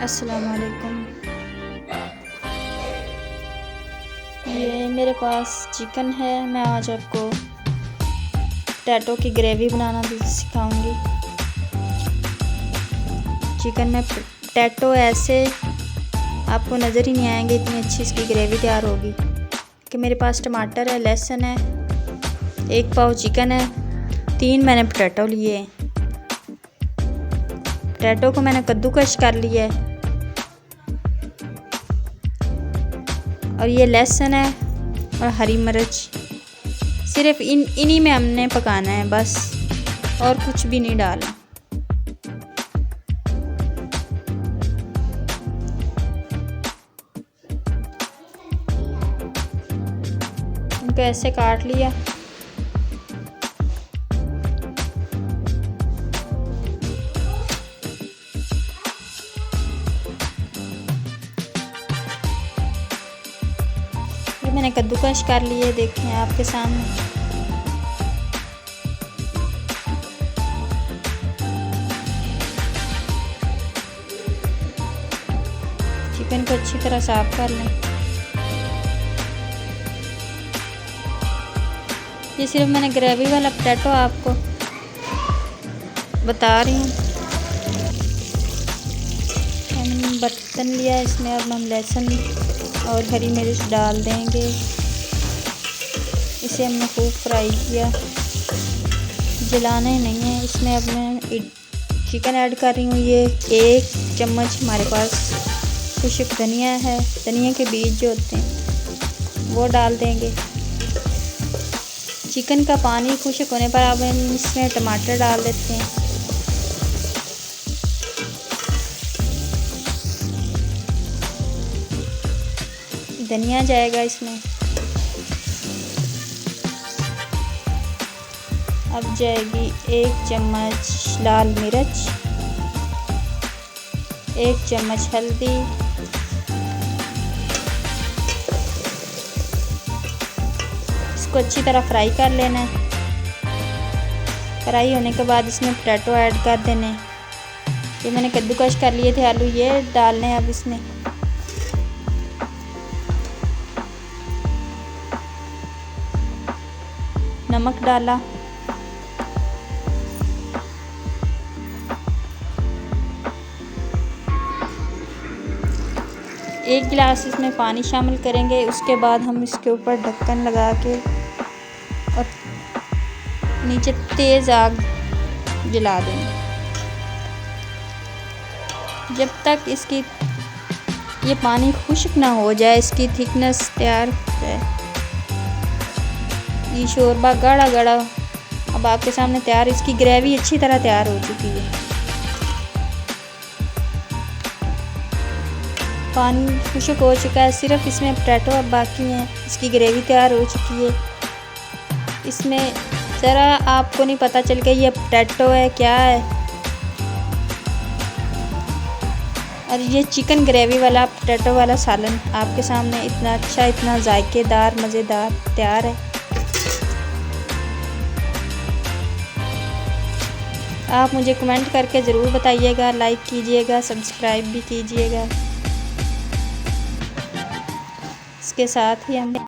अस्सलाम वालेकुम। ये मेरे पास चिकन है। मैं आज आपको पोटैटो की ग्रेवी बनाना भी सिखाऊंगी। चिकन में पोटैटो ऐसे आपको नज़र ही नहीं आएंगे, इतनी अच्छी इसकी ग्रेवी तैयार होगी। कि मेरे पास टमाटर है, लहसुन है, 1 पाव चिकन है, 3 मैंने पोटैटो लिए हैं। पोटैटो को मैंने कद्दूकस कर लिया है। और ये लहसुन है और हरी मिर्च, सिर्फ इन्हीं में हमने पकाना है बस, और कुछ भी नहीं डालना। इनको ऐसे काट लिया। ये मैंने कद्दूकस कर लिए, देखें आपके सामने। चिकन को अच्छी तरह साफ कर लें। ये सिर्फ मैंने ग्रेवी वाला पोटैटो आपको बता रही हूँ। हमने बर्तन लिया, इसमें अब हम लहसुन और हरी मिर्च डाल देंगे। इसे हमने खूब फ्राई किया, जलाना ही नहीं है। इसमें अब मैं चिकन ऐड कर रही हूँ। ये 1 चम्मच हमारे पास खुश्क धनिया है, धनिया के बीज जो होते हैं वो डाल देंगे। चिकन का पानी खुश्क होने पर अब हम इसमें टमाटर डाल देते हैं। धनिया जाएगा इसमें। अब जाएगी 1 चम्मच लाल मिर्च, 1 चम्मच हल्दी, इसको अच्छी तरह फ्राई कर लेना है। फ्राई होने के बाद इसमें पोटैटो ऐड कर देने। ये मैंने कद्दूकस कर लिए थे आलू, ये डालने हैं अब इसमें। नमक डाला, एक गिलास इसमें पानी शामिल करेंगे। उसके बाद हम इसके ऊपर ढक्कन लगा के और नीचे तेज़ आग जला देंगे जब तक इसकी ये पानी खुश्क ना हो जाए, इसकी थिकनेस तैयार हो जाए। ये शोरबा गाढ़ा गाढ़ा अब आपके सामने तैयार, इसकी ग्रेवी अच्छी तरह तैयार हो चुकी है। पानी खुश्क हो चुका है, सिर्फ इसमें पोटैटो अब बाकी हैं। इसकी ग्रेवी तैयार हो चुकी है। इसमें ज़रा आपको नहीं पता चल गया ये पोटैटो है क्या है। और ये चिकन ग्रेवी वाला पोटैटो वाला सालन आपके सामने इतना अच्छा, इतना जायकेदार, मज़ेदार तैयार है। आप मुझे कमेंट करके ज़रूर बताइएगा, लाइक कीजिएगा, सब्सक्राइब भी कीजिएगा। इसके साथ ही हम